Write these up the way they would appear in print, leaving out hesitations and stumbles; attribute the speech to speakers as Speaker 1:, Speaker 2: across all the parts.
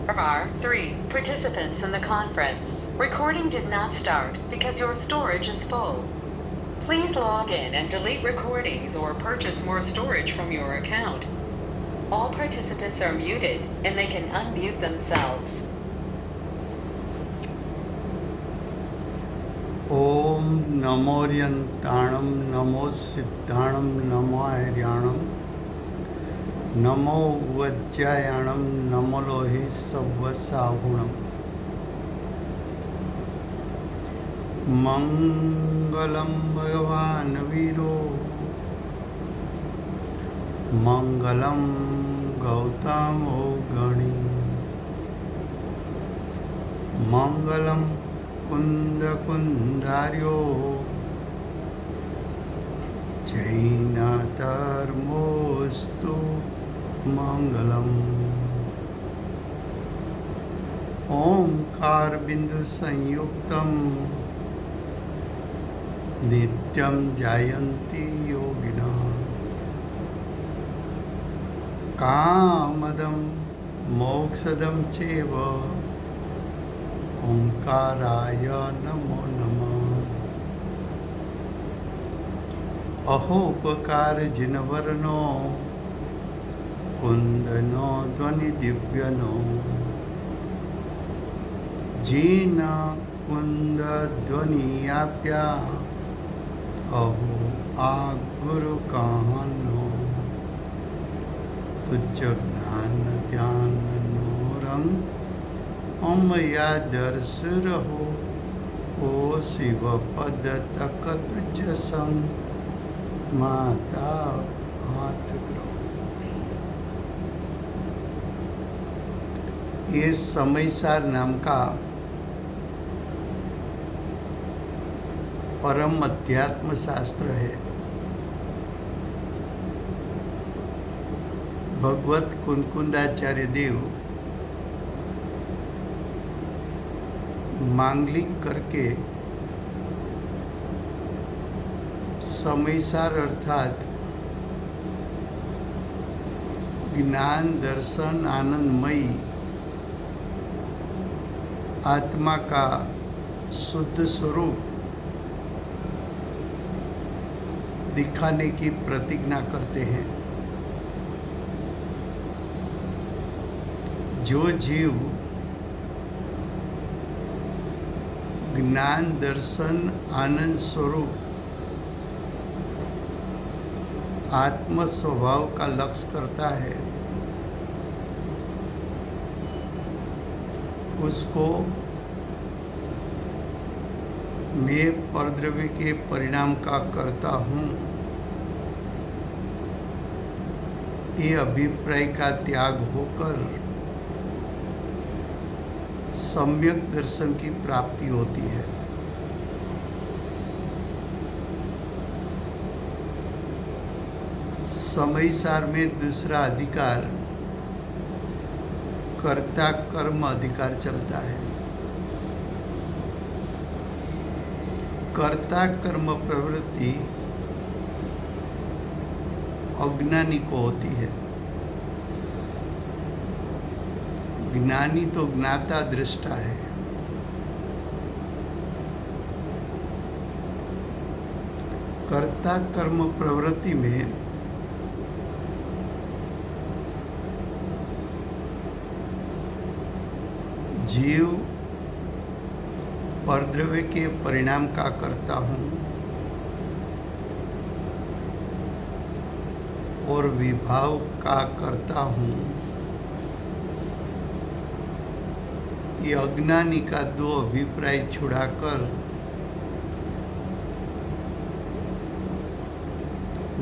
Speaker 1: There are 3 participants in the conference. Recording did not start because your storage is full. Please log in and delete recordings or purchase more storage from your account. All participants are muted and they can unmute themselves.
Speaker 2: ओम नमोर्यंताणं नमो सिद्धाणं नमो आर्याणं नमो वज्रायाणं नमो लोहे सवसाहुणं मंगलम भगवान वीरो मंगलम गौतमो गणी मंगलम कुंद कुंदार्यो जैनधर्मोस्तु मंगलम ओंकार बिंदु संयुक्तम नित्यं जायन्ति योगिनः कामदं मोक्षदं चैव ओंकाराय नमो नमः अहोपकार जिनवरनो कुंदनो ध्वनि दिव्यनो जीन कुंद ध्वनि आप्या अहो आ गुरु कहनो तुझ ज्ञान ध्यान नूरंग अमया दर्श रहो ओ शिव पद तक तुझ संग माता हाथ ग्रहो। ये समयसार नाम का परम अध्यात्म शास्त्र है। भगवत कुंकुंदाचार्य देव मांगलिक करके समयसार अर्थात ज्ञान दर्शन आनंदमयी आत्मा का शुद्ध स्वरूप दिखाने की प्रतिज्ञा करते हैं। जो जीव ज्ञान दर्शन आनंद स्वरूप आत्म स्वभाव का लक्ष्य करता है, उसको मैं परद्रव्य के परिणाम का करता हूँ ये अभिप्राय का त्याग होकर सम्यक दर्शन की प्राप्ति होती है। समयसार में दूसरा अधिकार कर्ता कर्म अधिकार चलता है। कर्ता कर्म प्रवृत्ति अज्ञानी को होती है। ज्ञानी तो ज्ञाता दृष्टा है। कर्ता कर्म प्रवृत्ति में जीव परद्रव्य के परिणाम का करता हूँ और विभाव का करता हूँ, ये अज्ञानी का दो अभिप्राय छुड़ाकर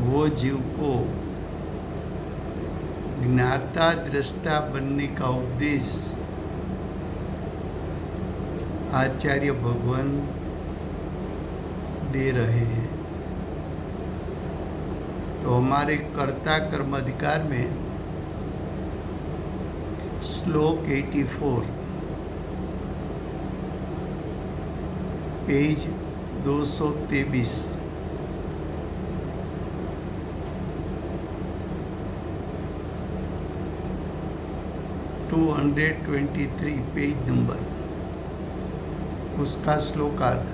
Speaker 2: वो जीव को ज्ञाता दृष्टा बनने का उपदेश आचार्य भगवान दे रहे हैं। तो हमारे कर्ता कर्म अधिकार में श्लोक 84 पेज 223 223 पेज नंबर, उसका श्लोकार्थ।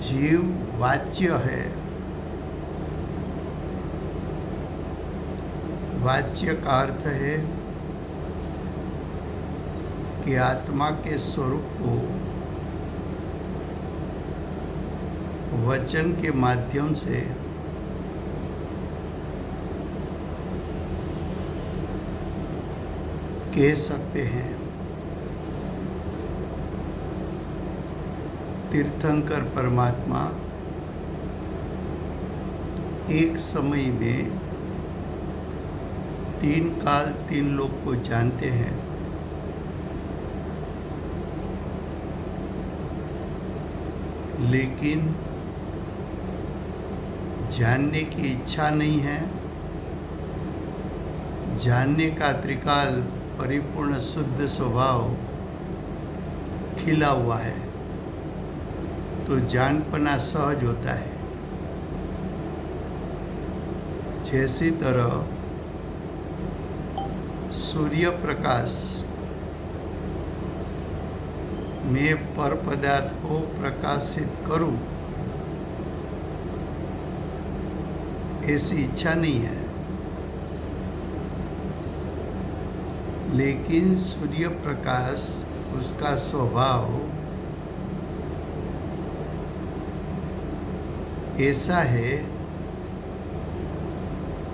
Speaker 2: जीव वाच्य है। वाच्य का अर्थ है कि आत्मा के स्वरूप को वचन के माध्यम से कह सकते हैं। तीर्थंकर परमात्मा एक समय में 3 काल 3 लोक को जानते हैं। लेकिन जानने की इच्छा नहीं है। जानने का त्रिकाल परिपूर्ण शुद्ध स्वभाव खिला हुआ है, तो जानपना सहज होता है। जैसी तरह सूर्य प्रकाश में पर पदार्थ को प्रकाशित करूं, ऐसी इच्छा नहीं है। लेकिन सूर्य प्रकाश, उसका स्वभाव ऐसा है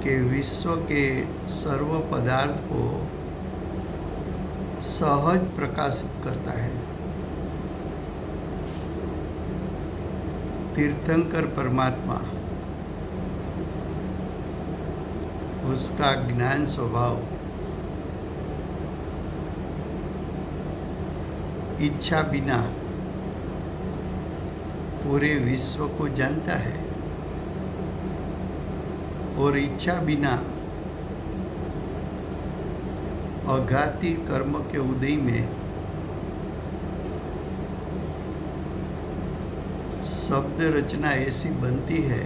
Speaker 2: कि विश्व के सर्व पदार्थ को सहज प्रकाशित करता है। तीर्थंकर परमात्मा, उसका ज्ञान स्वभाव इच्छा बिना पूरे विश्व को जानता है, और इच्छा बिना अघाती कर्म के उदय में शब्द रचना ऐसी बनती है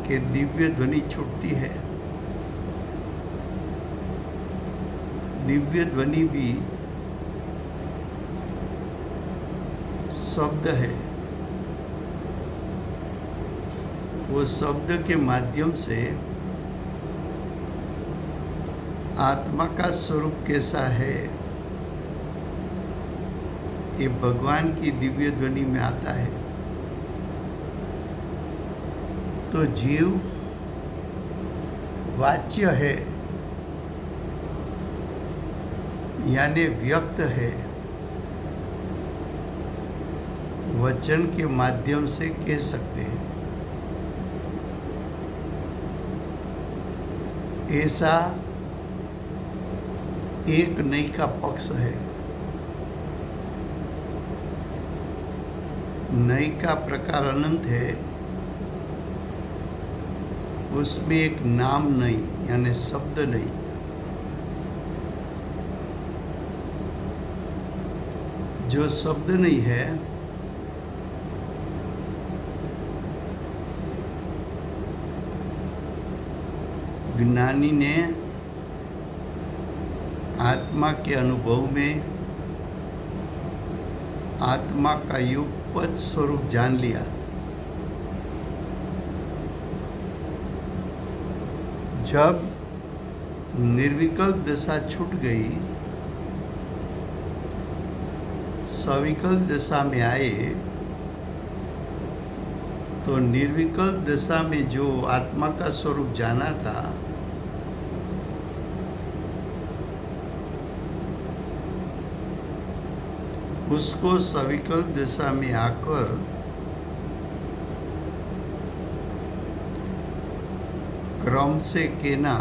Speaker 2: कि दिव्य ध्वनि छूटती है। दिव्य ध्वनि भी शब्द है। वो शब्द के माध्यम से आत्मा का स्वरूप कैसा है, ये भगवान की दिव्य ध्वनि में आता है। तो जीव वाच्य है, यानी व्यक्त है, वचन के माध्यम से कह सकते हैं। ऐसा एक नई का पक्ष है। नई का प्रकार अनंत है, उसमें एक नाम नहीं, यानी शब्द नहीं। जो शब्द नहीं है, ज्ञानी ने आत्मा के अनुभव में आत्मा का युगपत स्वरूप जान लिया। जब निर्विकल्प दशा छूट गई, सविकल्प दशा में आए, तो निर्विकल्प दशा में जो आत्मा का स्वरूप जाना था, उसको सविकल्प दशा में आकर क्रम से कहना,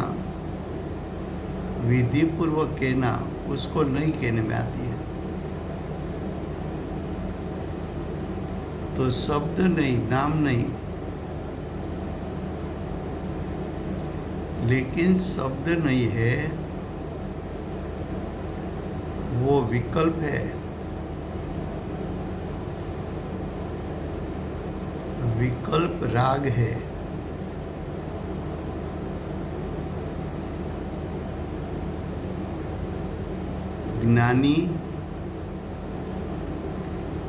Speaker 2: विधि पूर्वक कहना, उसको नहीं कहने में आती है। तो शब्द नहीं, नाम नहीं, लेकिन शब्द नहीं है, वो विकल्प है। विकल्प राग है। ज्ञानी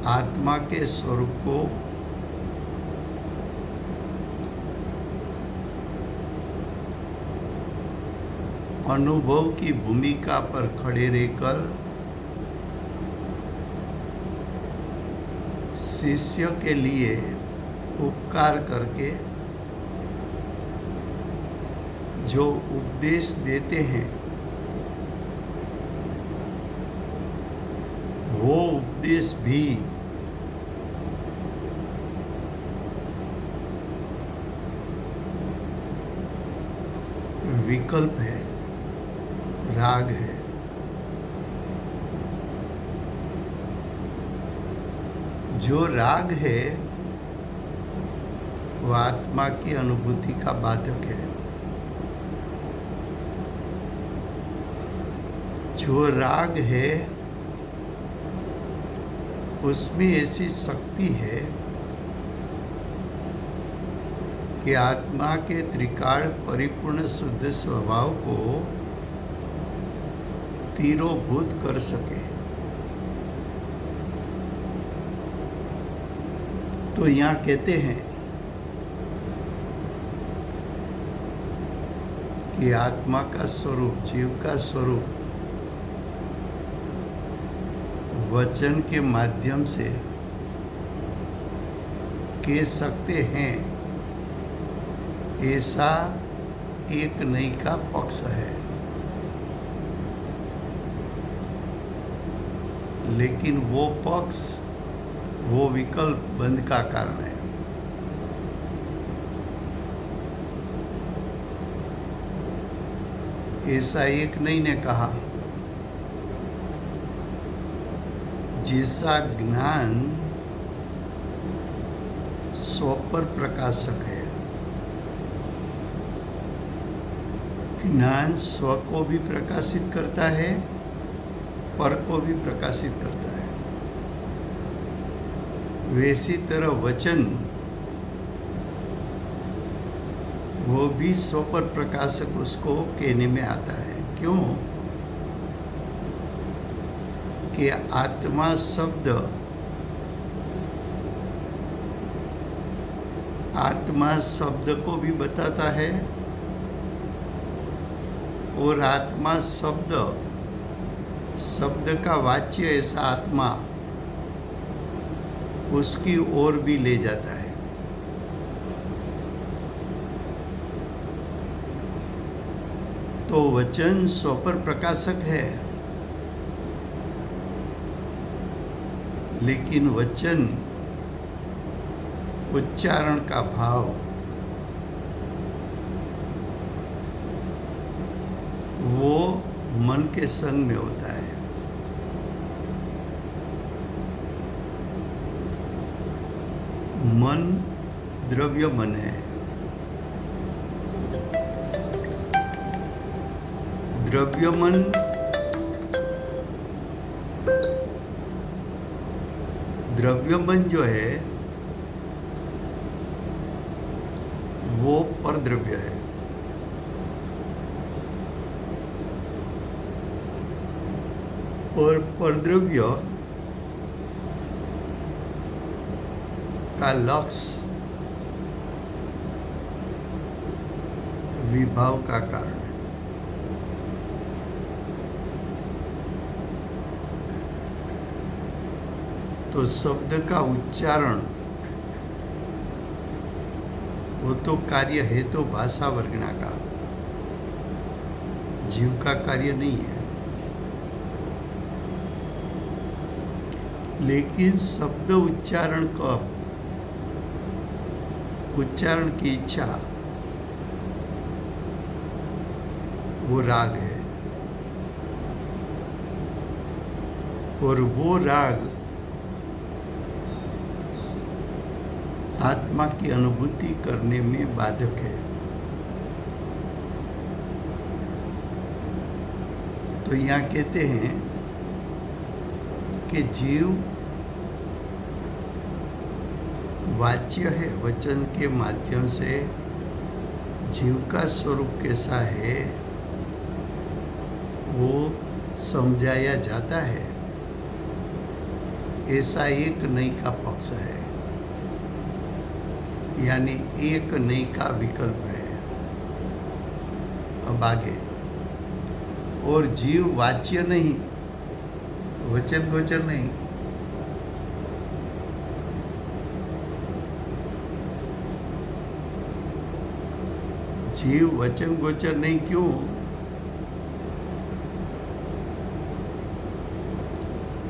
Speaker 2: आत्मा के स्वरूप को अनुभव की भूमिका पर खड़े रहकर शिष्य के लिए उपकार करके जो उपदेश देते हैं वो उपदेश भी विकल्प है, राग है। जो राग है वो आत्मा की अनुभूति का बाधक है। जो राग है उसमें ऐसी शक्ति है कि आत्मा के त्रिकाल परिपूर्ण शुद्ध स्वभाव को तीरोभूत कर सके। तो यहाँ कहते हैं कि आत्मा का स्वरूप, जीव का स्वरूप वचन के माध्यम से कह सकते हैं, ऐसा एक नहीं का पक्ष है। लेकिन वो पक्ष, वो विकल्प बंद का कारण है। ऐसा एक नहीं ने कहा, जैसा ज्ञान स्व पर प्रकाशक है, ज्ञान स्व को भी प्रकाशित करता है, पर को भी प्रकाशित करता है। वैसी तरह वचन वो भी स्व पर प्रकाशक उसको कहने में आता है। क्यों? कि आत्मा शब्द, आत्मा शब्द को भी बताता है और आत्मा शब्द, शब्द का वाच्य ऐसा आत्मा उसकी ओर भी ले जाता है। तो वचन स्व पर प्रकाशक है, लेकिन वचन उच्चारण का भाव वो मन के संग में होता है। मन द्रव्य मन है। द्रव्य मन जो है वो परद्रव्य है। और परद्रव्य का लक्ष्य विभाव का कारण है। तो शब्द का उच्चारण वो तो कार्य है, तो भाषा वर्गना का, जीव का कार्य नहीं है। लेकिन शब्द उच्चारण का, उच्चारण की इच्छा वो राग है। और वो राग आत्मा की अनुभूति करने में बाधक है। तो यहाँ कहते हैं कि जीव वाच्य है, वचन के माध्यम से जीव का स्वरूप कैसा है वो समझाया जाता है, ऐसा एक नई का पक्ष है, यानी एक नई का विकल्प है। अब आगे, और जीव वाच्य नहीं, वचन गोचर नहीं। जीव वचन गोचर नहीं क्यों?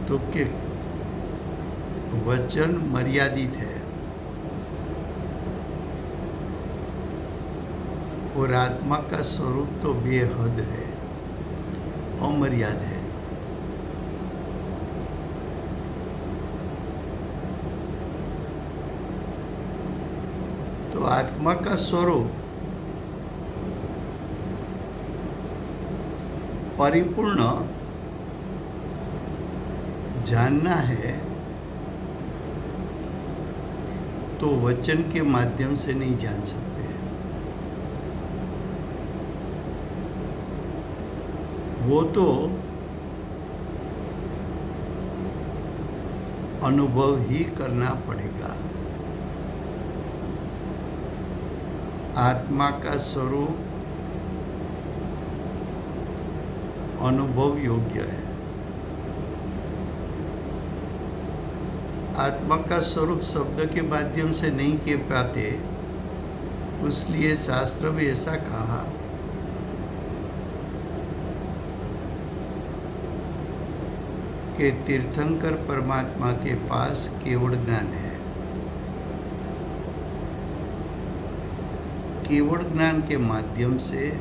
Speaker 2: तो कि वचन मर्यादित है और आत्मा का स्वरूप तो बेहद है, अमर्याद है। तो आत्मा का स्वरूप परिपूर्ण जानना है तो वचन के माध्यम से नहीं जान सकते। वो तो अनुभव ही करना पड़ेगा। आत्मा का स्वरूप अनुभव योग्य है। आत्मा का स्वरूप शब्द के माध्यम से नहीं कह पाते, इसलिए शास्त्र में ऐसा कहा कि तीर्थंकर परमात्मा के पास केवल ज्ञान है। केवल ज्ञान के माध्यम से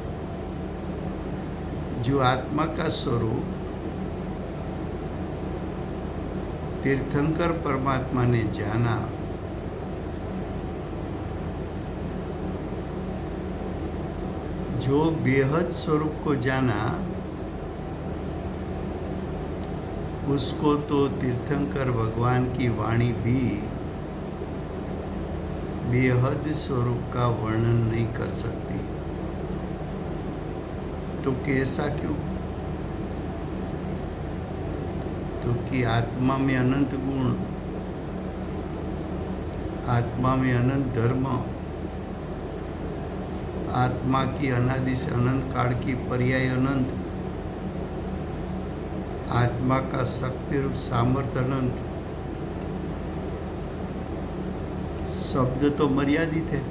Speaker 2: जो आत्मा का स्वरूप तीर्थंकर परमात्मा ने जाना, जो बेहद स्वरूप को जाना, उसको तो तीर्थंकर भगवान की वाणी भी बेहद स्वरूप का वर्णन नहीं कर सकती। तो कैसा क्यों? तो कि आत्मा में अनंत गुण, आत्मा में अनंत धर्म, आत्मा की अनादि से अनंत काल की पर्याय अनंत, आत्मा का शक्ति रूप सामर्थ्य अनंत। शब्द तो मर्यादित है।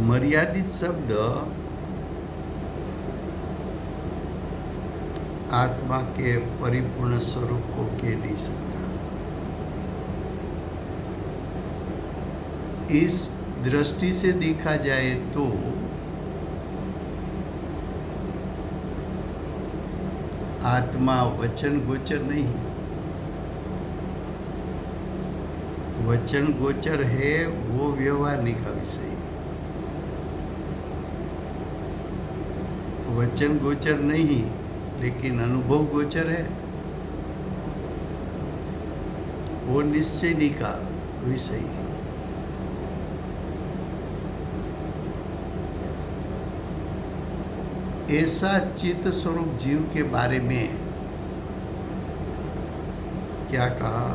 Speaker 2: मर्यादित शब्द आत्मा के परिपूर्ण स्वरूप को कह नहीं सकता। इस दृष्टि से देखा जाए तो आत्मा वचन गोचर नहीं, वचन गोचर है वो व्यवहारिक का विषय। वचन गोचर नहीं लेकिन अनुभव गोचर है, वो निश्चय नहीं का विषय। ऐसा चित्त स्वरूप जीव के बारे में क्या कहा?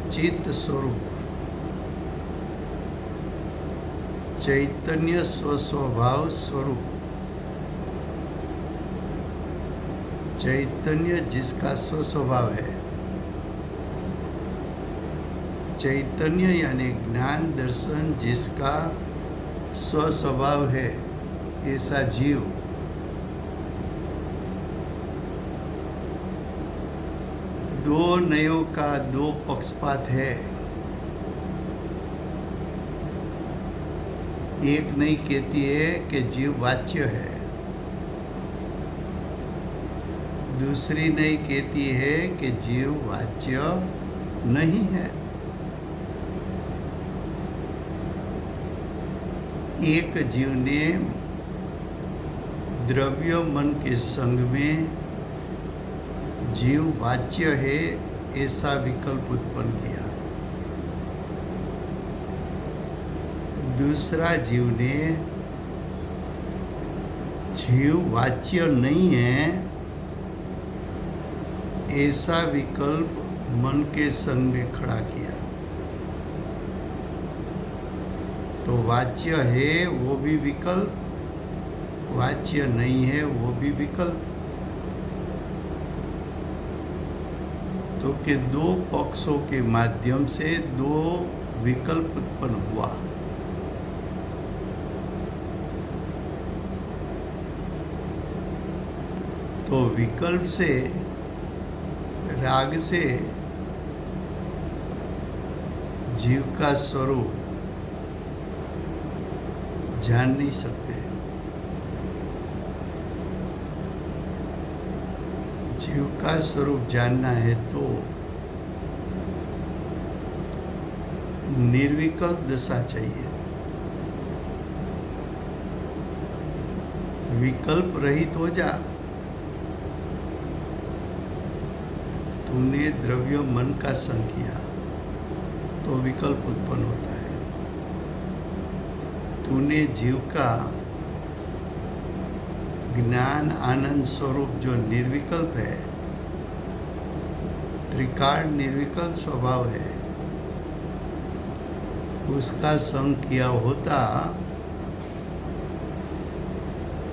Speaker 2: चित्त स्वरूप चैतन्य स्वस्वभाव स्वरूप, चैतन्य जिसका स्वस्वभाव है, चैतन्य यानी ज्ञान दर्शन जिसका स्वस्वभाव है, ऐसा जीव दो नयों का दो पक्षपात है। एक नहीं कहती है कि जीव वाच्य है, दूसरी नहीं कहती है कि जीव वाच्य नहीं है। एक जीव ने द्रव्य मन के संग में जीव वाच्य है ऐसा विकल्प उत्पन्न किया। दूसरा जीव ने जीव वाच्य नहीं है ऐसा विकल्प मन के संग में खड़ा किया। तो वाच्य है वो भी विकल्प, वाच्य नहीं है वो भी विकल्प। तो के दो पक्षों के माध्यम से दो विकल्प उत्पन्न हुआ। तो विकल्प से, राग से जीव का स्वरूप जान नहीं सकते। जीव का स्वरूप जानना है तो निर्विकल्प दशा चाहिए। विकल्प रहित हो जा। तूने द्रव्य मन का संग किया तो विकल्प उत्पन्न होता है। तूने जीव का ज्ञान आनंद स्वरूप जो निर्विकल्प है, त्रिकाल निर्विकल्प स्वभाव है, उसका संग किया होता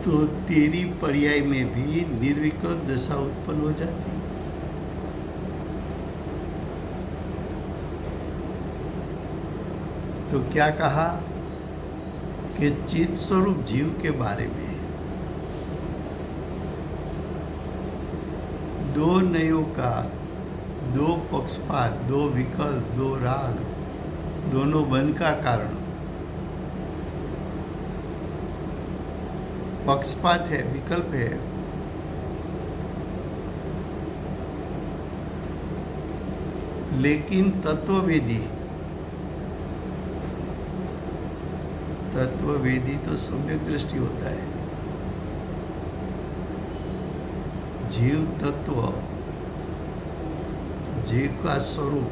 Speaker 2: तो तेरी पर्याय में भी निर्विकल्प दशा उत्पन्न हो जाती। तो क्या कहा कि चित स्वरूप जीव के बारे में दो नयों का, दो पक्षपात, दो विकल्प, दो राग, दोनों बंध का कारण पक्षपात है, विकल्प है। लेकिन तत्ववेदी तो सम्यक दृष्टि होता है। जीव तत्व, जीव का स्वरूप,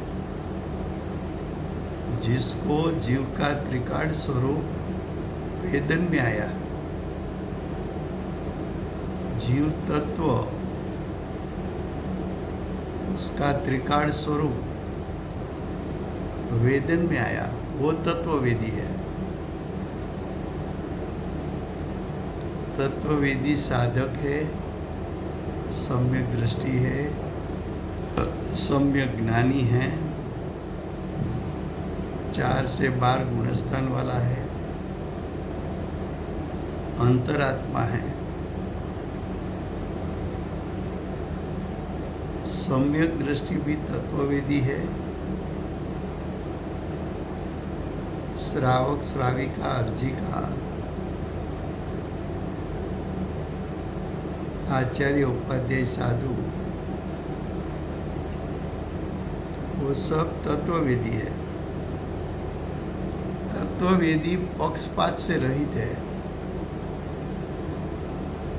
Speaker 2: जिसको जीव का त्रिकाल स्वरूप वेदन में आया, जीव तत्व उसका त्रिकाल स्वरूप वेदन में आया, वो तत्ववेदी है। तत्ववेदी साधक है, सम्यक दृष्टि है, सम्यक ज्ञानी है, 4 से 12 गुणस्थान वाला है, अंतरात्मा है। सम्यक दृष्टि भी तत्ववेदी है। श्रावक, श्राविका, अर्जिका, आचार्य, उपाध्याय, साधु, वो सब तत्ववेदी है। तत्ववेदी पक्षपात से रहित है।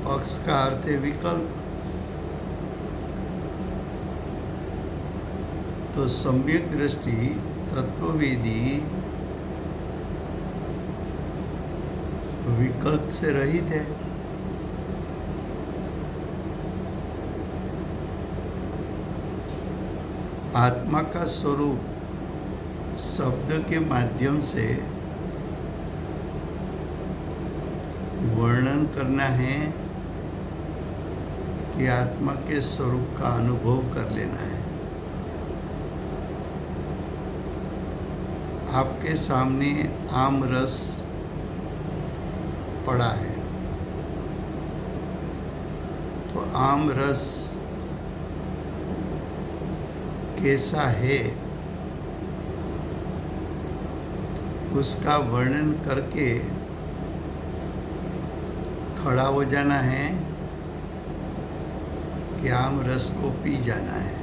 Speaker 2: पक्ष का अर्थ है विकल्प। तो सम्यक दृष्टि तत्ववेदी विकल्प से रहित है। आत्मा का स्वरूप शब्द के माध्यम से वर्णन करना है कि आत्मा के स्वरूप का अनुभव कर लेना है। आपके सामने आम रस पड़ा है, तो आम रस कैसा है उसका वर्णन करके खड़ा हो जाना है कि आम रस को पी जाना है।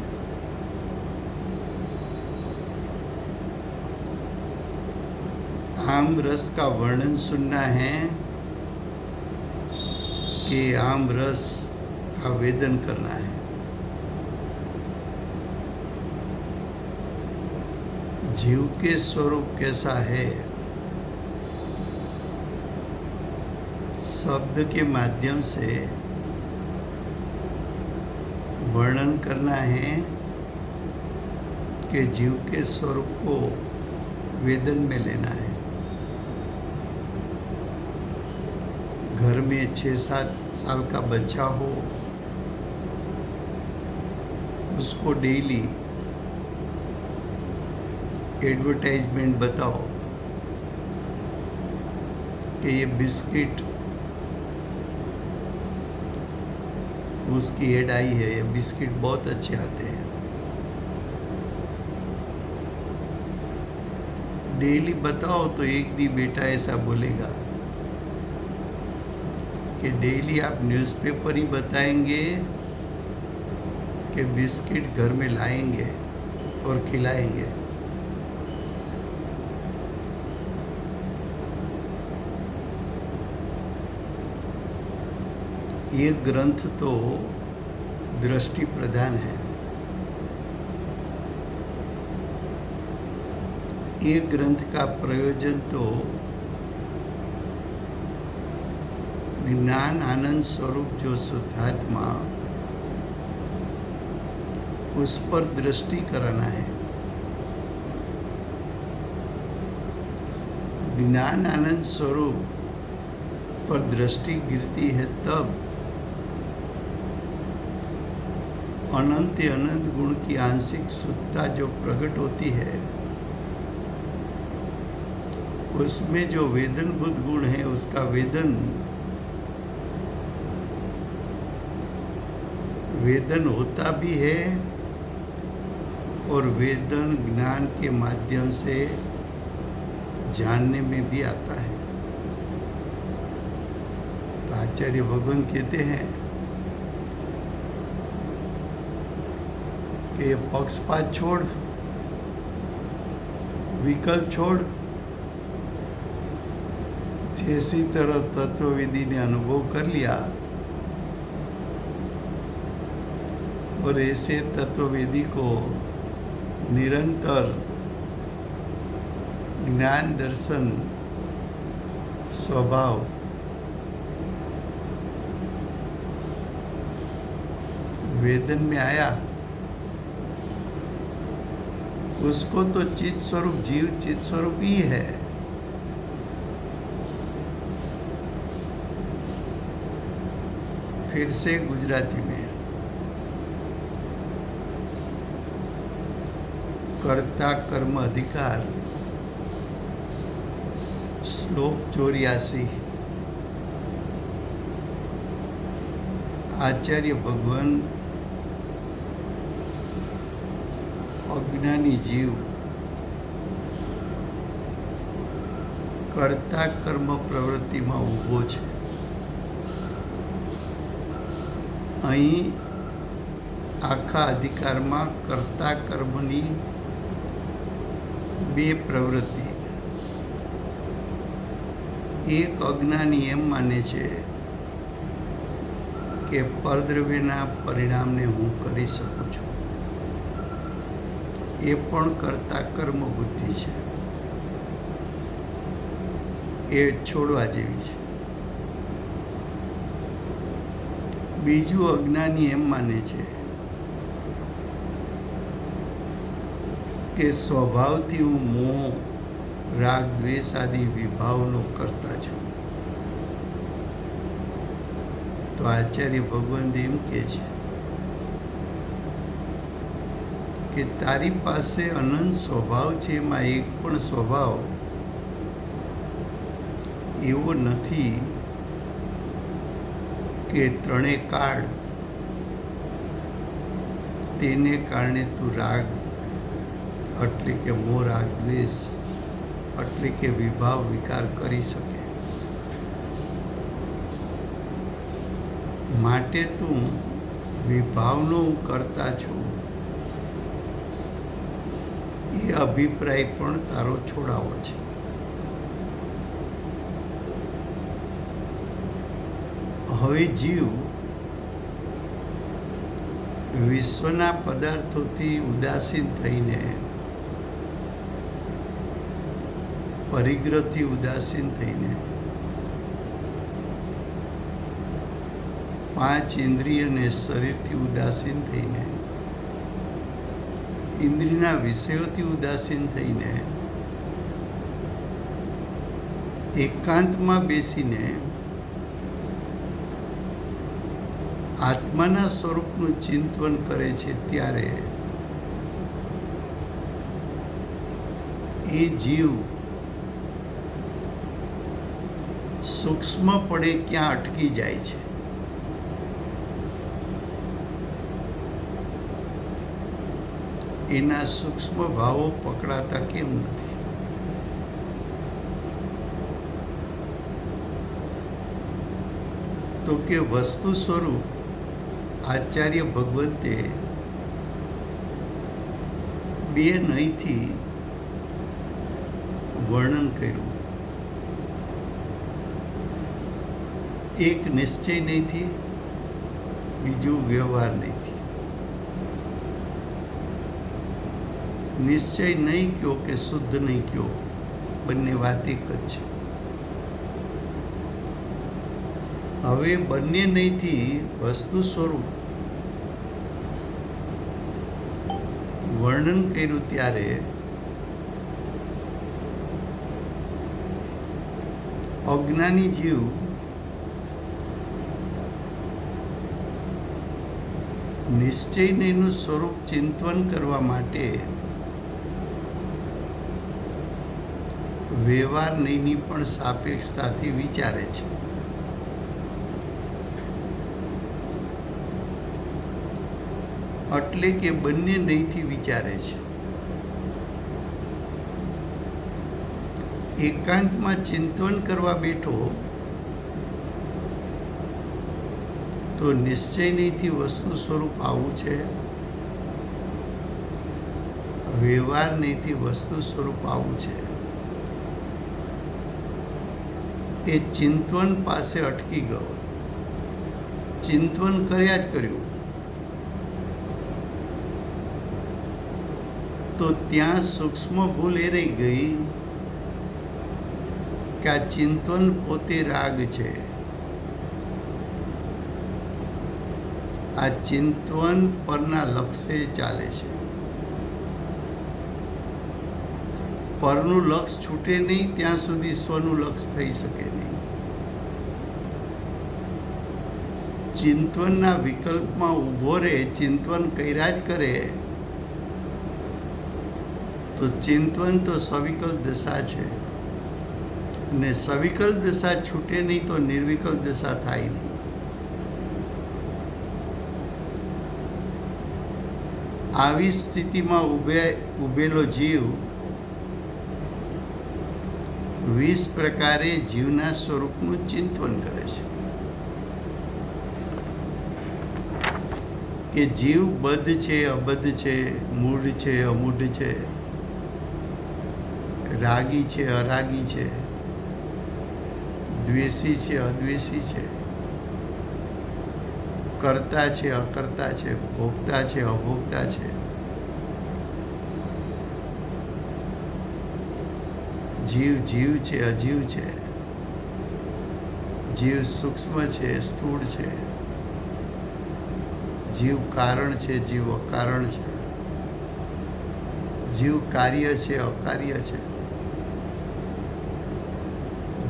Speaker 2: आम रस का वर्णन सुनना है कि आम रस का वेदन करना है। जीव के स्वरूप कैसा है शब्द के माध्यम से वर्णन करना है कि जीव के स्वरूप को वेदन में लेना है। घर में 6-7 साल का बच्चा हो, उसको डेली एडवर्टाइजमेंट बताओ कि ये बिस्किट, उसकी एड आई है, ये बिस्किट बहुत अच्छे आते हैं। डेली बताओ तो एक दिन बेटा ऐसा बोलेगा कि डेली आप न्यूज़पेपर ही बताएंगे कि बिस्किट घर में लाएंगे और खिलाएंगे। ये ग्रंथ तो दृष्टि प्रधान है। ये ग्रंथ का प्रयोजन तो ज्ञान आनंद स्वरूप जो शुद्धात्मा, उस पर दृष्टि कराना है। ज्ञान आनंद स्वरूप पर दृष्टि गिरती है तब अनंत अनंत गुण की आंशिक शुद्धता जो प्रकट होती है, उसमें जो वेदनभूत गुण है उसका वेदन होता भी है और वेदन ज्ञान के माध्यम से जानने में भी आता है। तो आचार्य भगवान कहते हैं कि ये पक्षपात छोड़, विकल्प छोड़, जैसी तरह तत्वविधि ने अनुभव कर लिया और ऐसे तत्ववेदी को निरंतर ज्ञान दर्शन स्वभाव वेदन में आया, उसको तो चित स्वरूप, जीव चित स्वरूप ही है। फिर से गुजराती में कर्ता कर्म अधिकार, श्लोक 84। आचार्य भगवान अज्ञानी जीव कर्ता कर्म પ્રવૃત્તિમાં ઊભો છે। અહીં આખા અધિકારમાં કર્તા કર્મની બે પ્રવૃત્તિ। એક અજ્ઞાની એમ માને છે કે પરદ્રવ્યના પરિણામને હું કરી શકું છું, એ પણ કર્તા કર્મ બુદ્ધિ છે, એ છોડવા જેવી છે। બીજું અજ્ઞાની એમ માને છે કે સ્વભાવથી હું મોહ, રાગ, દ્વેષ આદિ વિભાવનો કરતા છું। તો આચાર્ય ભગવાન એમ કહે છે કે તારી પાસે અનંત સ્વભાવ છે, એમાં એક પણ સ્વભાવ એવો નથી કે ત્રણેય કાળ તેને કારણે તું રાગ એટલે કે મોહ, રાગ, દ્વેષ એટલે કે વિભાવ વિકાર કરી શકે। માટે તું વિભાવનો કરતા છું, એ અભિપ્રાય પણ તારો છોડાવો છે। હવે જીવ વિશ્વના પદાર્થોથી ઉદાસીન થઈને, પરિગ્રહથી ઉદાસીન થઈને પાંચ ઇન્દ્રિયને શરીરથી ઉદાસીન થઈને, ઇન્દ્રિયના વિષયોથી ઉદાસીન થઈને એકાંતમાં બેસીને આત્માના સ્વરૂપનું ચિંતન કરે છે ત્યારે એ જીવ સૂક્ષ્મપણે ક્યાં અટકી જાય છે. એના સૂક્ષ્મ ભાવો પકડાતા કેમ નથી? તો કે વસ્તુ સ્વરૂપ આચાર્ય ભગવંતે બે નહીંથી વર્ણન કર્યું. એક નિશ્ચય નહીંથી, બીજું વ્યવહાર નહીંથી. નિશ્ચય નહીં કયો કે શુદ્ધ નહીં કયો, બંને વાત એક જ છે. હવે બંને નહીંથી વસ્તુ સ્વરૂપ વર્ણન કર્યું ત્યારે અજ્ઞાની જીવ નિશ્ચયનું સ્વરૂપ ચિંતન કરવા માટે વ્યવહાર નહીંની પણ સાપેક્ષતાથી વિચારે છે. એટલે કે બંને નહીંથી વિચારે છે. એકાંતમાં ચિંતન કરવા બેઠો તો નિશ્ચય નહીંથી વસ્તુ સ્વરૂપ આવું છે, વ્યવહાર નહીંથી વસ્તુ સ્વરૂપ આવું છે. એ ચિંતન પાસે અટકી ગયો, ચિંતન કર્યા જ કર્યું. તો ત્યાં સૂક્ષ્મ ભૂલ એ રહી ગઈ કે આ ચિંતન પોતે રાગ છે. આ ચિંતન પરના લક્ષ્ય ચાલે છે. પરનું લક્ષ છૂટે નહીં ત્યાં સુધી સ્વનું લક્ષ થઈ શકે નહીં. ચિંતનના વિકલ્પમાં ઊભો રહે, ચિંતન કર્યા જ કરે તો ચિંતન તો સવિકલ્પ દશા છે, ને સવિકલ્પ દશા છૂટે નહીં તો નિર્વિકલ્પ દશા થાય નહીં. આવી સ્થિતિમાં ઉભેલો જીવ 20 પ્રકારે જીવના સ્વરૂપનું ચિંતન કરે છે. કે જીવ બદ્ધ છે, અબદ્ધ છે, મૂઢ છે, અમૂઢ છે, રાગી છે, અરાગી છે, દ્વેષી છે, અદ્વેષી છે, કર્તા છે, અકર્તા છે, ભોગતા છે, અભોગતા છે. જીવ જીવ છે, અજીવ છે. જીવ સૂક્ષ્મ છે, સ્થૂળ છે. જીવ કારણ છે, જીવ અકારણ છે. જીવ કાર્ય છે, અકાર્ય છે.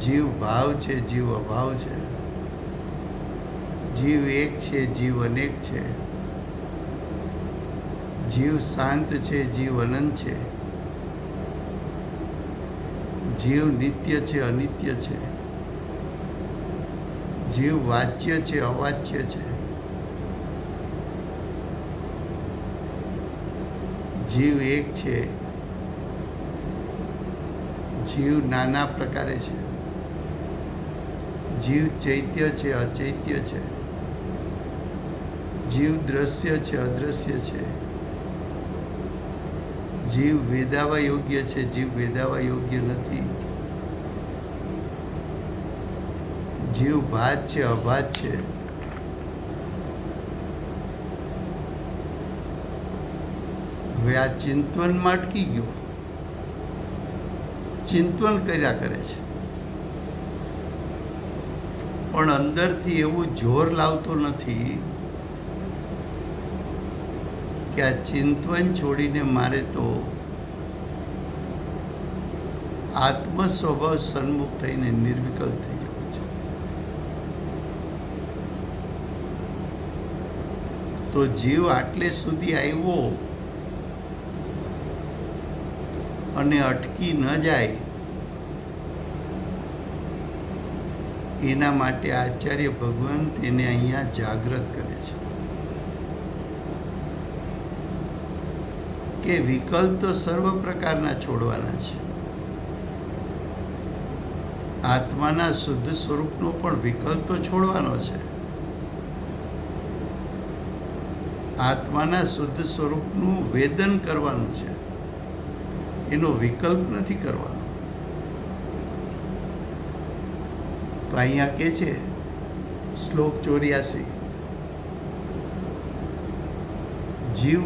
Speaker 2: જીવ ભાવ છે, જીવ અભાવ છે. જીવ એક છે, જીવ અનેક છે. જીવ શાંત છે, જીવ અનંત છે. જીવ નિત્ય છે, અનિત્ય છે. જીવ વાચ્ય છે, અવાચ્ય છે. જીવ એક છે. જીવ નાના પ્રકારે છે. જીવ ચૈત્ય છે, અચૈત્ય છે. જીવ દ્રશ્ય છે, અદ્રશ્ય છે. જીવ વેદાવા યોગ્ય છે, જીવ વેદાવા યોગ્ય નથી. જીવ ભાત છે, અભાત છે. હવે આ ચિંતનમાં અટકી ગયો, ચિંતન કર્યા કરે છે. પણ અંદરથી એવું જોર લાવતો નથી કે આ ચિંતવન છોડીને મારે તો આત્મ સ્વભાવ સન્મુખ થઈને નિર્વિકલ્પ થઈ જવું છે. તો જીવ આટલે સુધી આવ્યો અને અટકી ન જાય એના માટે આચાર્ય ભગવાન તેને અહીંયા જાગૃત કરે છે કે વિકલ્પ તો સર્વ પ્રકારના છોડવાના છે. આત્માના શુદ્ધ સ્વરૂપનો પણ વિકલ્પ તો છોડવાનો છે. આત્માના શુદ્ધ સ્વરૂપનું વેદન કરવાનું છે, એનો વિકલ્પ નથી કરવાનો. તો અહીંયા કે છે શ્લોક 84, જીવ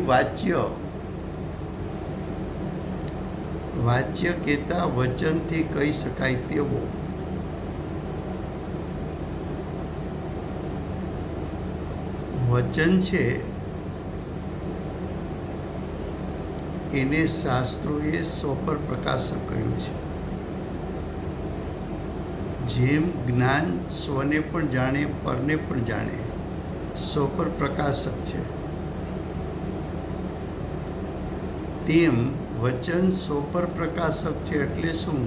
Speaker 2: વાચ્ય કહેતા વચનથી કહી શકાય તેવો વચન છે એને શાસ્ત્રોએ સોપર પ્રકાશક કહ્યું છે. જેમ જ્ઞાન સ્વને પણ જાણે પરને પણ જાણે સોપર પ્રકાશક છે, તેમ વચન સોપર પ્રકાશક છે. એટલે શું?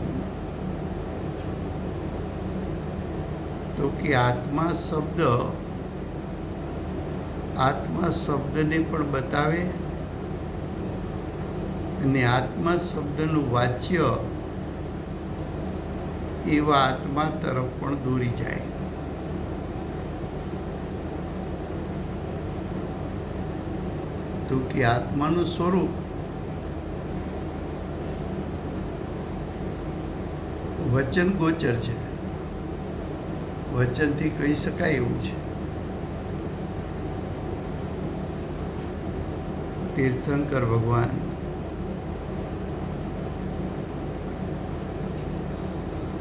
Speaker 2: તો કે આત્મા શબ્દને પણ બતાવે અને આત્મા શબ્દનું વાચ્ય એવા આત્મા તરફ પણ દોરી જાય. તો કે આત્માનું સ્વરૂપ વચન ગોચર છે, વચનથી કહી શકાય એવું છે. તીર્થંકર ભગવાન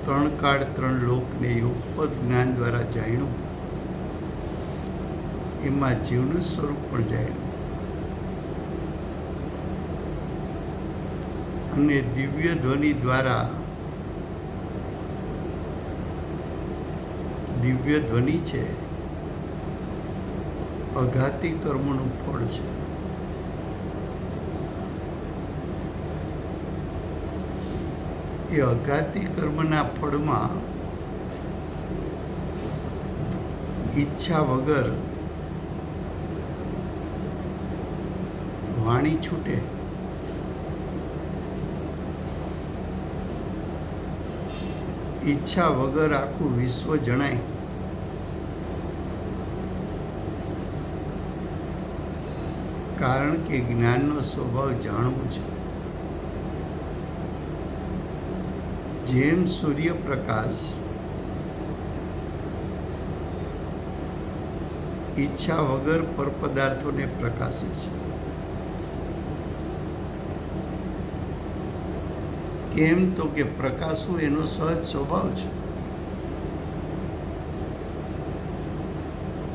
Speaker 2: ત્રણ કાળ ત્રણ લોકને યોગપદ જ્ઞાન દ્વારા જાણ્યું, એમાં જીવનું સ્વરૂપ પણ જાણ્યું અને દિવ્ય ધ્વનિ દ્વારા, દિવ્ય ધ્વનિ છે અઘાતી કર્મનું ફળ છે. એ અઘાતી કર્મના ફળમાં ઈચ્છા વગર વાણી છૂટે, ઈચ્છા વગર આખું વિશ્વ જણાય, કારણ કે જ્ઞાનનો સ્વભાવ જાણવું છે. જેમ સૂર્યપ્રકાશ ઈચ્છા વગર પરપદાર્થોને પ્રકાશે છે, કેમ? તો કે પ્રકાશવું એનો સહજ સ્વભાવ છે.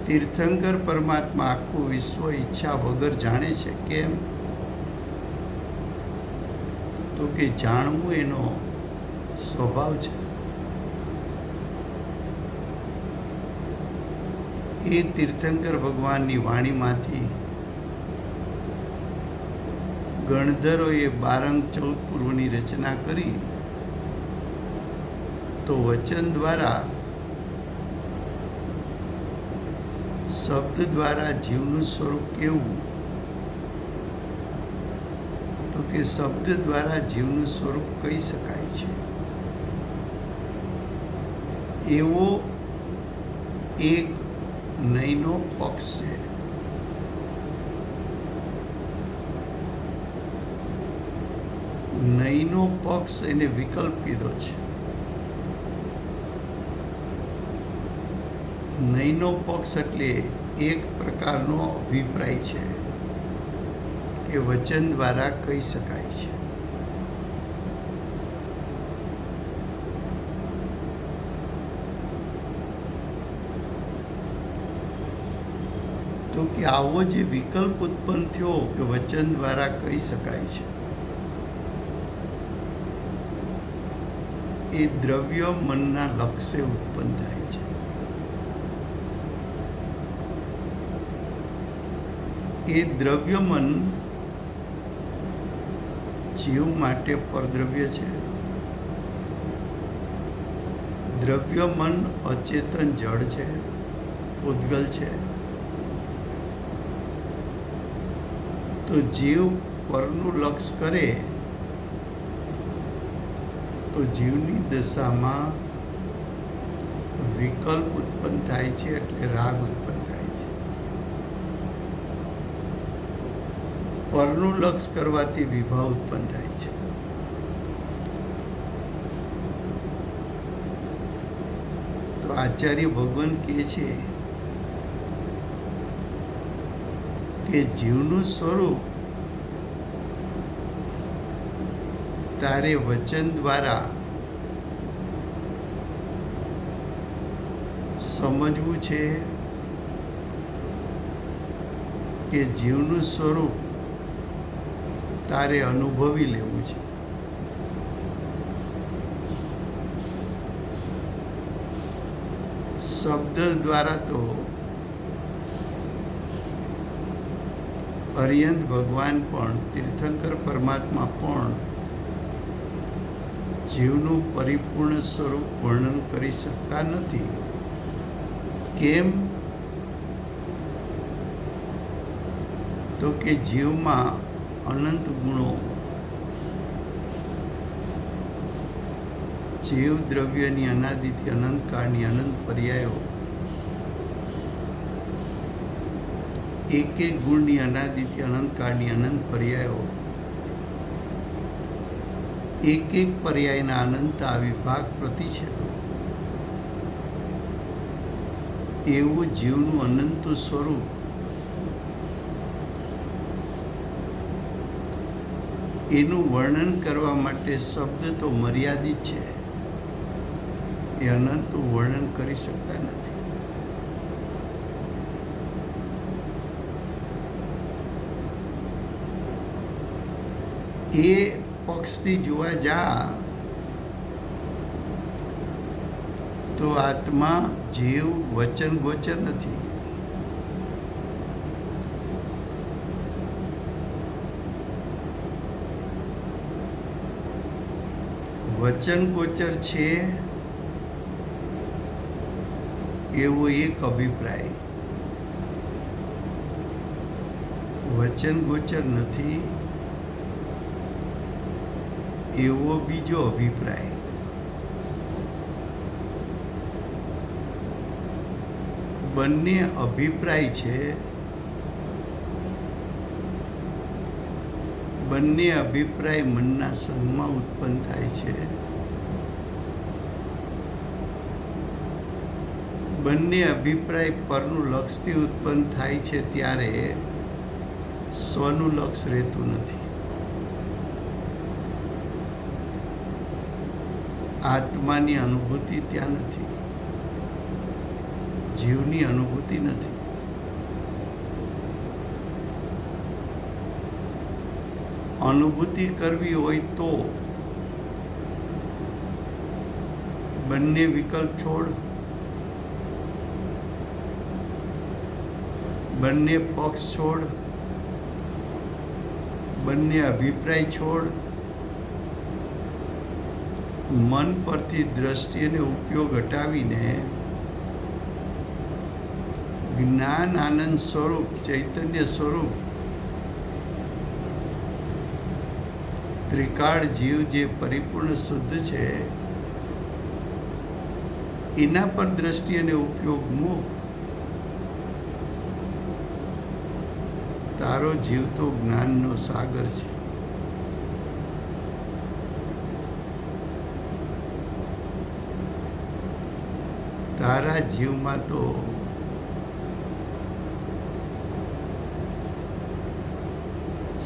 Speaker 2: તીર્થંકર પરમાત્મા આખું વિશ્વ ઈચ્છા વગર જાણે છે. કેમ? તો કે જાણવું એનો સ્વભાવ છે. એ તીર્થંકર ભગવાનની વાણીમાંથી ગણધરોએ 12 પૂર્વની રચના કરી, તો વચન દ્વારા, શબ્દ દ્વારા જીવનું સ્વરૂપ કેવું? તો કે શબ્દ દ્વારા જીવનું સ્વરૂપ કહી શકાય છે. એવો એક નયનો પક્ષ છે. નયનો પક્ષ એને વિકલ્પ કીધો છે. નયનો પક્ષ એટલે એક પ્રકારનો અભિપ્રાય છે કે વચન દ્વારા કહી શકાય છે. તો કે આવો જે વિકલ્પ ઉત્પન્ન થયો કે વચન દ્વારા કહી શકાય છે, એ દ્રવ્ય મનના લક્ષ્ય ઉત્પન્ન થાય છે. એ દ્રવ્ય મન જીવ માટે પરદ્રવ્ય છે. દ્રવ્ય મન અચેતન જળ છે, ઉદ્ગલ છે. તો જીવ પરનું લક્ષ કરે તો જીવની દશામાં વિકલ્પ ઉત્પન્ન થાય છે, એટલે રાગ ઉત્પન્ન થાય છે. પરનું લક્ષ કરવાથી વિભાવ ઉત્પન્ન થાય છે. તો આચાર્ય ભગવાન કહે છે કે જીવનું સ્વરૂપ તારે વચન દ્વારા સમજવું છે કે જીવનું સ્વરૂપ તારે અનુભવી લેવું છે. શબ્દ દ્વારા તો અરિયંત ભગવાન પણ, તીર્થંકર પરમાત્મા પણ જીવનું પરિપૂર્ણ સ્વરૂપ વર્ણન કરી શકતા નથી. કેમ? તો કે જીવમાં અનંત ગુણો, જીવ દ્રવ્યની અનાદિથી અનંત કાળની અનંત પર્યાયો, એક એક ગુણની અનાદિથી અનંત કાળની અનંત પર્યાયો, એક એક પર્યાયના અનંત વિભાગ પ્રતિછેદો, એવું જીવનું અનંત સ્વરૂપ એનું વર્ણન કરવા માટે શબ્દ તો મર્યાદિત છે, એ અનંતનું વર્ણન કરી શકતા નથી. એ પક્ષથી જોવા જા તો આત્મા જીવ વચન ગોચર નથી. વચન ગોચર છે એવો એક અભિપ્રાય, વચન ગોચર નથી એવો બીજો અભિપ્રાય. બંને અભિપ્રાય છે. બંને અભિપ્રાય મનના સંગમાં ઉત્પન્ન થાય છે. બંને અભિપ્રાય પરનું લક્ષથી ઉત્પન્ન થાય છે, ત્યારે સ્વનું લક્ષ રહેતું નથી. આત્માની અનુભૂતિ ત્યાં નથી, જીવની અનુભૂતિ નથી. અનુભૂતિ કરવી હોય તો બંને વિકલ્પ છોડ, બંને પક્ષ છોડ, બંને અભિપ્રાય છોડ, મન પરથી દ્રષ્ટિ અને ઉપયોગ હટાવીને જ્ઞાન આનંદ સ્વરૂપ, ચૈતન્ય સ્વરૂપ, ત્રિકાળ જીવ જે પરિપૂર્ણ શુદ્ધ છે, એના પર દ્રષ્ટિ અને ઉપયોગ મૂક. તારો જીવ તો જ્ઞાનનો સાગર છે. તારા જીવમાં તો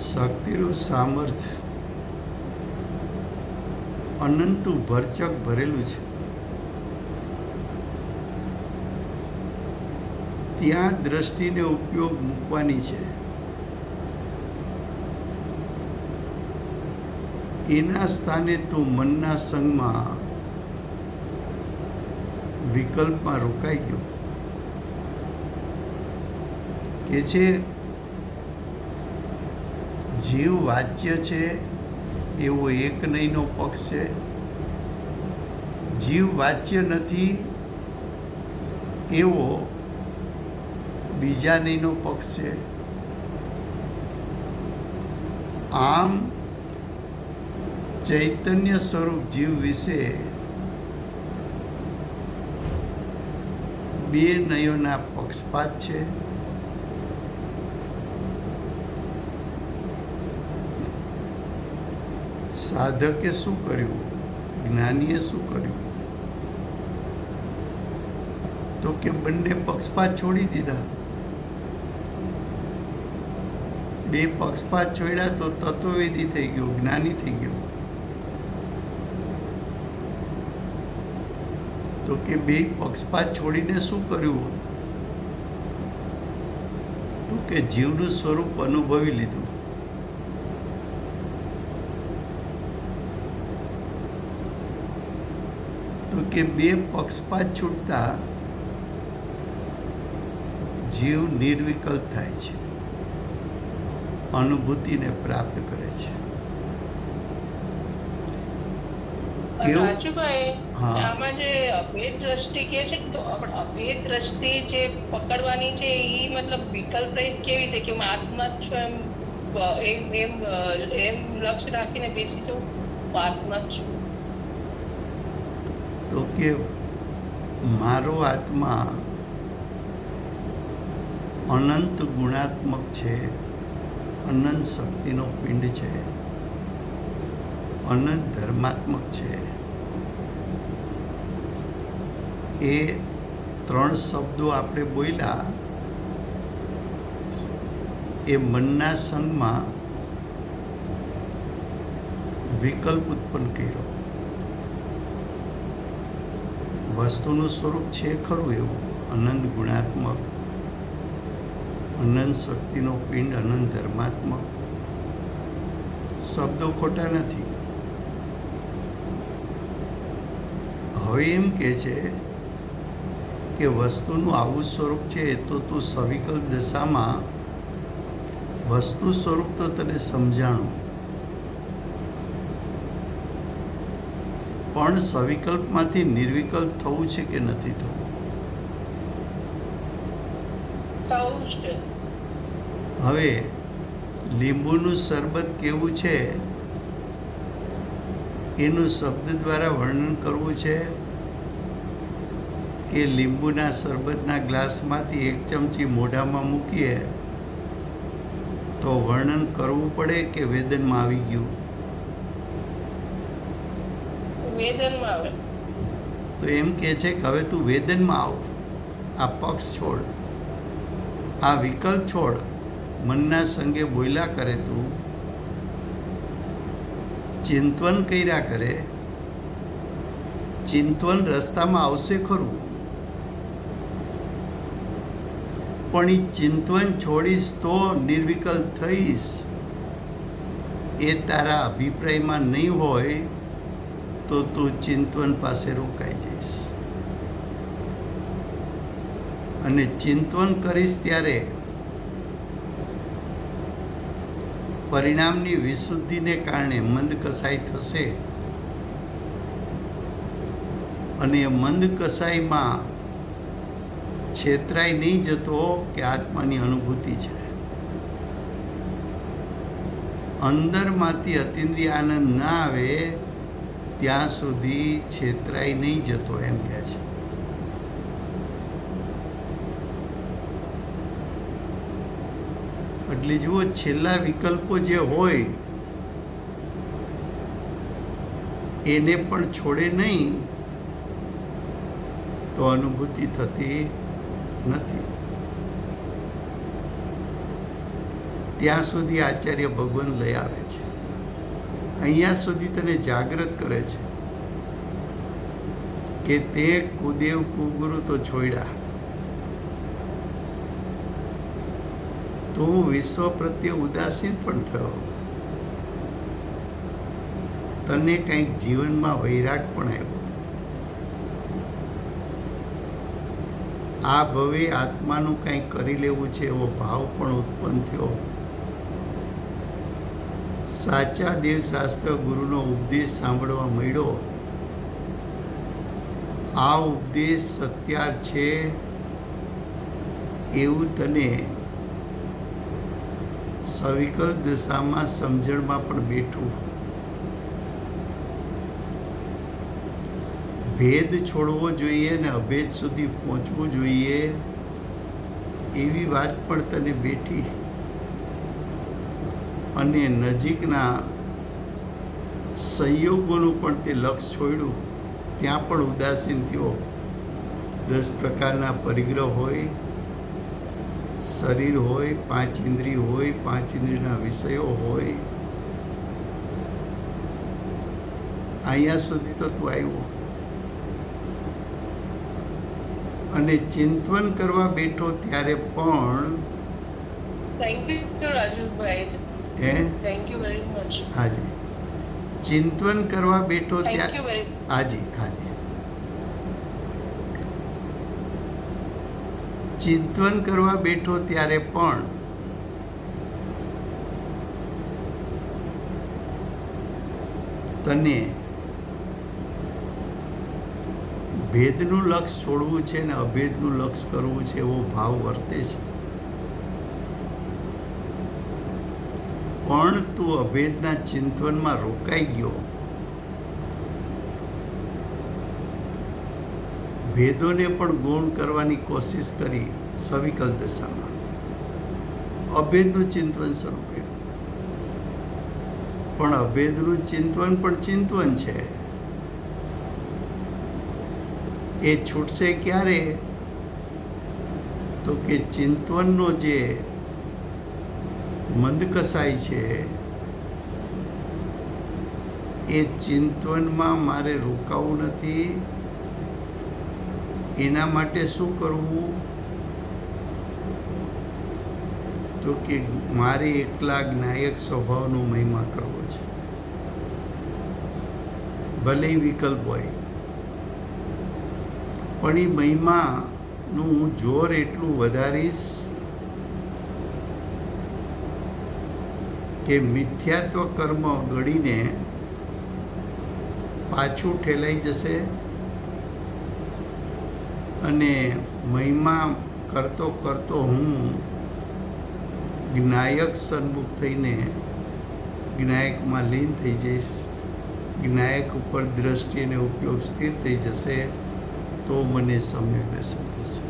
Speaker 2: શક્તિનું સામર્થ્ય અનંતું ભરચક ભરેલું છે. ત્યાં દ્રષ્ટિને ઉપયોગ મૂકવાની છે. એના સ્થાને તું મનના સંગમાં વિકલ્પમાં રોકાઈ ગયો. કે છે જીવ વાચ્ય છે એવો એક નહીંનો પક્ષ છે, જીવ વાચ્ય નથી એવો બીજા નહીંનો પક્ષ છે. આમ ચૈતન્ય સ્વરૂપ જીવ વિશે બે નયોના પક્ષપાત છે. સાધકે શું કર્યું, જ્ઞાનીએ શું કર્યું? તો કે બંને પક્ષપાત છોડી દીધા. બે પક્ષપાત છોડ્યા તો તત્વવેદી થઈ ગયો, જ્ઞાની થઈ ગયો. તો કે બે પક્ષપાત છોડીને શું કર્યું? તો કે જીવનું સ્વરૂપ અનુભવી લીધું. તો કે બે પક્ષપાત છૂટતા જીવ નિર્વિકલ્પ થાય છે, અનુભૂતિને પ્રાપ્ત કરે છે.
Speaker 3: રાજુભાઈ,
Speaker 2: હા.
Speaker 3: આમાં જે અભેદ દ્રષ્ટિ કે છે, તો આપણે અભેદ દ્રષ્ટિ જે પકડવાની છે એ મતલબ વિકલ્પ રહિત કેવી રીતે કે હું આત્મા જ છું એમ લક્ષ્ય રાખીને બેસી જવું, હું આત્મા જ છું?
Speaker 2: તો કે મારો આત્મા અનંત ગુણાત્મક છે, અનંત શક્તિનો પિંડ છે, અનંત ધર્માત્મક છે. એ ત્રણ શબ્દો આપણે બોલ્યા એ મનના સંગમાં વિકલ્પ ઉત્પન્ન કર્યો. વસ્તુનું સ્વરૂપ છે ખરું એવું, અનંત ગુણાત્મક, અનંત શક્તિનો પિંડ, અનંત ધર્માત્મક. શબ્દો ખોટા નથી. હવે એમ કે છે કે વસ્તુનું આવું સ્વરૂપ છે તો તું સવિકલ્પ દશામાં વસ્તુ સ્વરૂપ તો તને સમજાણું, પણ સવિકલ્પમાંથી નિર્વિકલ્પ થવું છે કે નથી થવું?
Speaker 3: થવું છે.
Speaker 2: હવે લીંબુનું શરબત કેવું છે એનું શબ્દ દ્વારા વર્ણન કરવું છે કે લીંબુના શરબતના ગ્લાસમાંથી એક ચમચી મોઢામાં મૂકીએ તો વર્ણન કરવું પડે કે વેદનમાં આવી ગયું?
Speaker 3: વેદનમાં આવે.
Speaker 2: તો એમ કે છે કે હવે તું વેદનમાં આવ, આ પક્ષ છોડ, આ વિકલ્પ છોડ, મનના સંગે બોલ્યા કરે, તું ચિંતવન કર્યા કરે. ચિંતવન રસ્તામાં આવશે ખરું, પણ એ ચિંતવન છોડીશ તો નિર્વિકલ્પ થઈશ. એ તારા અભિપ્રાયમાં નહીં હોય તો તું ચિંતવન પાસે રોકાઈ જઈશ. અને ચિંતવન કરીશ ત્યારે પરિણામની વિશુદ્ધિને કારણે મંદ કસાઈ થશે, અને એ મંદ કસાઈમાં છેતરાઈ નહીં જતો કે આત્માની અનુભૂતિ છે. અંદરમાંથી અતિન્દ્રિય આનંદ ના આવે ત્યાં સુધી છેતરાઈ નહીં જતો, એમ કહે છે. એટલે જુઓ, છેલ્લા વિકલ્પો જે હોય એને પણ છોડે નહીં તો અનુભૂતિ થતી નથી. ત્યાં સુધી આચાર્ય ભગવાન લઈ આવે છે, અહીંયા સુધી તને જાગૃત કરે છે કે તે કુદેવ કુગુરુ તો છોડ્યા, તું વિશ્વ પ્રત્યે ઉદાસીન પણ થયો, તને કંઈક જીવનમાં વૈરાગ પણ આવ્યો. આ ભવે આત્માનું કંઈક કરી લેવું છે એવો ભાવ પણ ઉત્પન્ન થયો. સાચા દેવશાસ્ત્ર ગુરુનો ઉપદેશ સાંભળવા મળ્યો. આ ઉપદેશ સત્યાર છે એવું તને સવિકલ દશામાં સમજણમાં પણ બેઠું. ભેદ છોડવો જોઈએ ને અભેદ સુધી પહોંચવું જોઈએ એવી વાત પણ તને બેઠી. અને નજીકના સંયોગોનું પણ તે લક્ષ છોડ્યું, ત્યાં પણ ઉદાસીન થયો. 10 પ્રકારના પરિગ્રહ હોય, શરીર હોય, 5 ઇન્દ્રિય હોય, 5 ઇન્દ્રિયના વિષયો હોય, અહીંયા સુધી તો તું આવ્યો. અને ચિંતન કરવા બેઠો ત્યારે પણ
Speaker 3: thank you Rajubhai, thank you very much.
Speaker 2: હાજી, ચિંતન કરવા બેઠો
Speaker 3: થેન્ક યુ
Speaker 2: ત્યારે
Speaker 3: વેરી.
Speaker 2: હાજી હાજી ચિંતન કરવા બેઠો ત્યારે પણ તને ભેદનું લક્ષ છોડવું છે ને અભેદનું લક્ષ કરવું છે એવો ભાવ વર્તે છે. પણ તું અભેદના ચિંતનમાં રોકાઈ ગયો. ભેદોને પણ ગૌણ કરવાની કોશિશ કરી સવિકલ દશામાં. અભેદનું ચિંતન શરૂ કર્યું. પણ અભેદનું ચિંતન પણ ચિંતન છે. એ છૂટશે ક્યારે? તો કે ચિંતનનો જે મંદકસાય છે એ ચિંતનમાં મારે રોકાવું નથી. એના માટે શું કરવું? તો કે મારે એકલા જ્ઞાયક સ્વભાવનો મહિમા કરવો છે. ભલે વિકલ્પ હોય, પણ એ મહિમાનું હું જોર એટલું વધારીશ કે મિથ્યાત્વ કર્મ ગળીને પાછું ઠેલાઈ જશે અને મહિમા કરતો કરતો હું જ્ઞાયક સન્મુખ થઈને જ્ઞાયકમાં લીન થઈ જઈશ. જ્ઞાયક ઉપર દ્રષ્ટિ અને ઉપયોગ સ્થિર થઈ જશે, તો મને સમ્યક દર્શન થશે.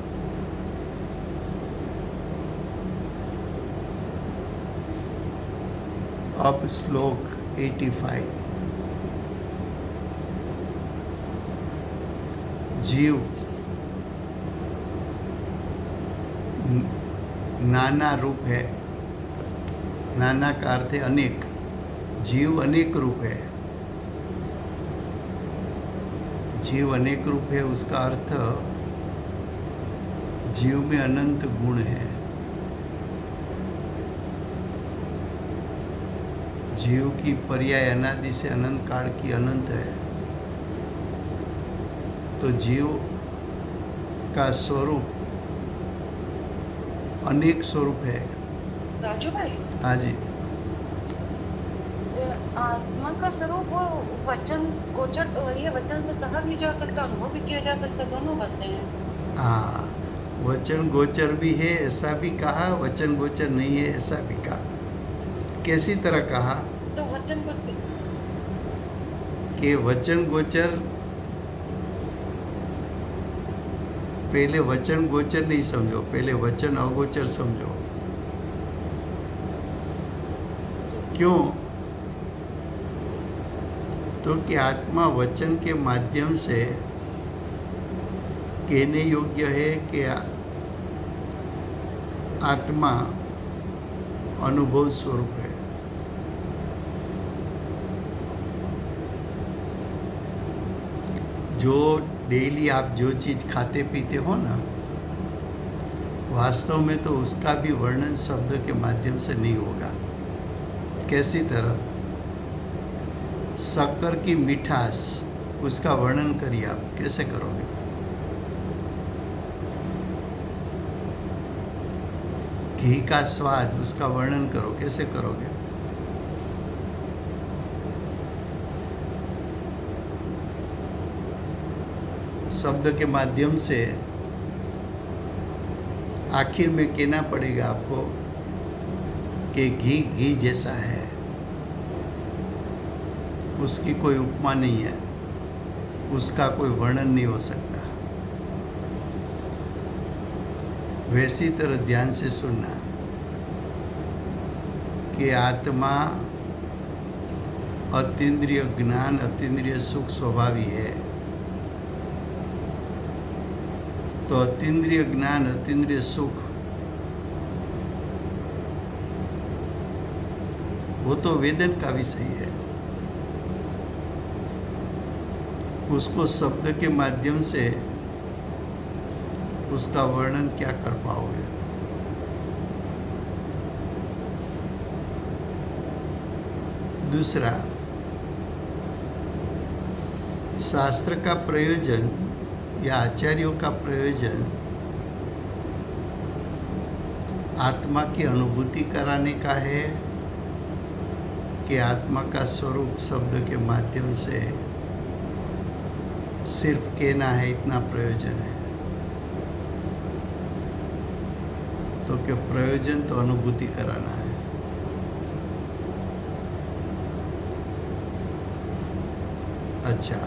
Speaker 2: अब श्लोक 85. जीव नाना रूप है. नाना का अर्थ है अनेक. जीव अनेक रूप है. जीव अनेक रूप है उसका अर्थ जीव में अनंत गुण है. जीव की पर्याय अनादि से अनंत काल की अनंत है. तो जीव का स्वरूप अनेक स्वरूप है.
Speaker 3: राजू भाई,
Speaker 2: हाँ जी.
Speaker 3: आत्मा का स्वरूप वो वचन गोचर, ये वचन से कहा भी जा सकता, अनुभव भी किया जा सकता, दोनों बातें हैं.
Speaker 2: हाँ, वचन गोचर भी है ऐसा भी कहा, वचन गोचर नहीं है ऐसा भी कहा. कैसी तरह कहा?
Speaker 3: तो वचन को
Speaker 2: कि वचन गोचर, पहले वचन गोचर नहीं समझो, पहले वचन अगोचर समझो. क्यों? तो कि आत्मा वचन के माध्यम से कहने योग्य है कि आत्मा अनुभव स्वरूप है. जो डेली आप जो चीज़ खाते पीते हो ना, वास्तव में तो उसका भी वर्णन शब्द के माध्यम से नहीं होगा। कैसी तरह? शक्कर की मिठास, उसका वर्णन करिए आप, कैसे करोगे? घी का स्वाद, उसका वर्णन करो, कैसे करोगे? शब्द के माध्यम से आखिर में कहना पड़ेगा आपको कि घी घी जैसा है, उसकी कोई उपमा नहीं है, उसका कोई वर्णन नहीं हो सकता। वैसी तरह ध्यान से सुनना कि आत्मा अतीन्द्रिय ज्ञान, अतीन्द्रिय सुख स्वभावी है। तो अतीन्द्रिय ज्ञान, अतीन्द्रिय सुख, वो तो वेदन का विषय है। उसको शब्द के माध्यम से उसका वर्णन क्या कर पाओगे? दूसरा, शास्त्र का प्रयोजन या आचार्यों का प्रयोजन आत्मा की अनुभूति कराने का है कि आत्मा का स्वरूप शब्द के माध्यम से सिर्फ कहना है, इतना प्रयोजन है? तो क्या प्रयोजन तो अनुभूति कराना है। अच्छा,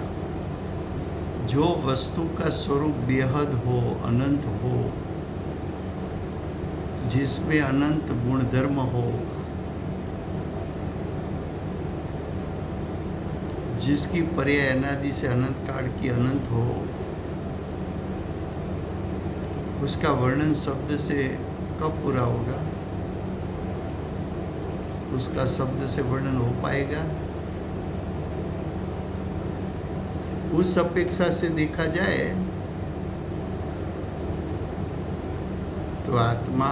Speaker 2: जो वस्तु का स्वरूप बेहद हो, अनंत हो, जिसमें अनंत गुणधर्म हो, जिसकी पर्याय अनादि से अनंत काल की अनंत हो, उसका वर्णन शब्द से कब पूरा होगा? उसका शब्द से वर्णन हो पाएगा? उस अपेक्षा से देखा जाए तो आत्मा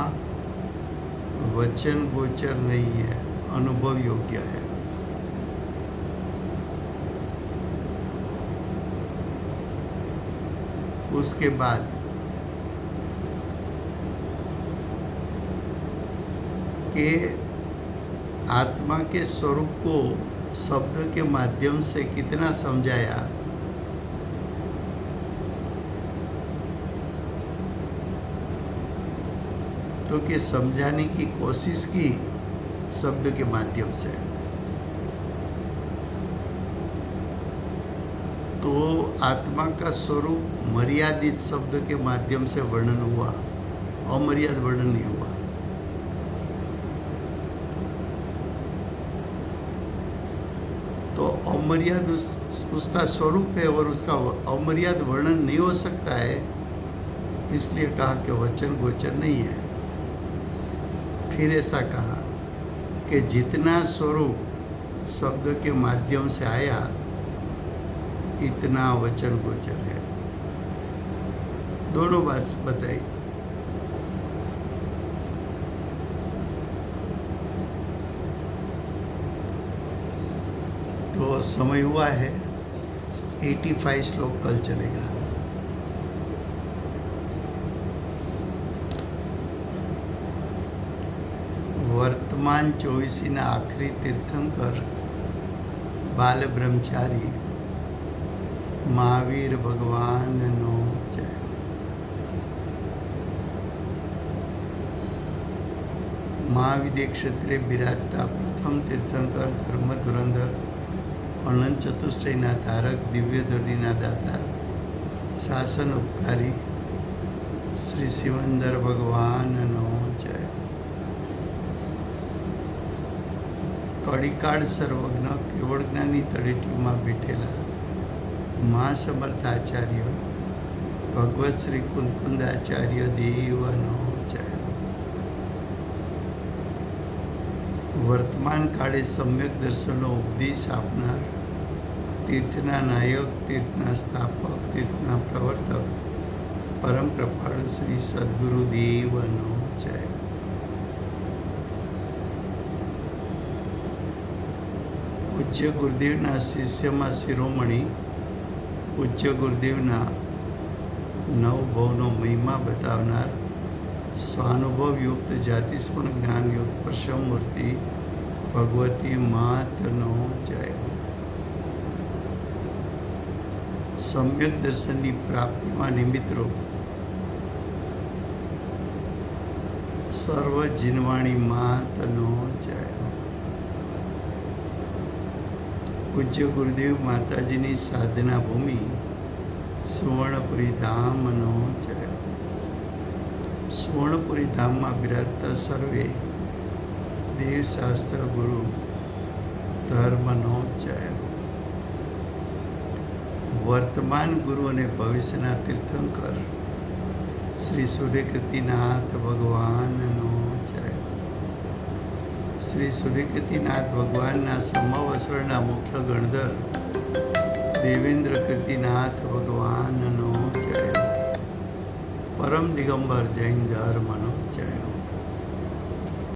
Speaker 2: वचन गोचर नहीं है, अनुभव योग्य है। उसके बाद के आत्मा के स्वरूप को शब्द के माध्यम से कितना समझाया, तो कि समझाने की कोशिश की शब्द के माध्यम से, तो आत्मा का स्वरूप मर्यादित शब्द के माध्यम से वर्णन हुआ, अमर्याद वर्णन नहीं हुआ। तो अमर्याद उसका स्वरूप है और उसका अमर्याद वर्णन नहीं हो सकता है, इसलिए कहा कि वचन गोचर नहीं है। फिर ऐसा कहा कि जितना स्वरूप शब्द के माध्यम से आया, इतना वचन गोचर है। दोनों बात बताई। तो समय हुआ है, 85 श्लोक कल चलेगा। वर्तमान 24 आखिरी तीर्थंकर बाल ब्रह्मचारी महावीर भगवान नो जय। महाविद्य क्षेत्रे बिराजता प्रथम तीर्थंकर धर्म धुरंधर अनंत चतुष्टयना धारक दिव्य दौड़ीना दाता शासन उपकारी श्री शिवंदर भगवान नो जय। कड़ीकाળ સર્વજ્ઞ કેવળ જ્ઞાની તળેટીમાં બેઠેલા મહાસમર્થ આચાર્ય ભગવત શ્રી કુંકુંદાચાર્ય દેવનો જય। વર્તમાન કાળે સમ્યક દર્શનનો ઉપદેશ આપનાર, તીર્થના નાયક, તીર્થના સ્થાપક, તીર્થના પ્રવર્તક પરમ કૃપાળુ શ્રી સદગુરુદેવનો જય. પૂજ્ય ગુરુદેવના શિષ્યમાં શિરોમણી પૂજ્ય ગુરુદેવના નવ ભવનો મહિમા બતાવનાર સ્વાનુભવયુક્ત જાતિસ્મરણ જ્ઞાનયુક્ત પરશમૂર્તિ ભગવતી માતનો જય. સમ્યક દર્શનની પ્રાપ્તિમાં નિમિત્તરૂપ સર્વ જીનવાણી માતનો જય. પૂજ્ય ગુરુદેવ માતાજીની સાધના ભૂમિ સુવર્ણપુરી ધામનો જય. સુવર્ણપુરી ધામમાં બિરાજતા સર્વે દેવશાસ્ત્ર ગુરુ ધર્મનો જય. વર્તમાન ગુરુ અને ભવિષ્યના તીર્થંકર શ્રી સૂર્યકૃતિનાથ ભગવાનનો જય. શ્રી સૂર્યકૃતિનાથ ભગવાનના સમવસરના મુખ્ય ગણધર દેવેન્દ્ર કૃતિનાથ ભગવાનનો જય. પરમ દિગંબર જૈન ધર્મનો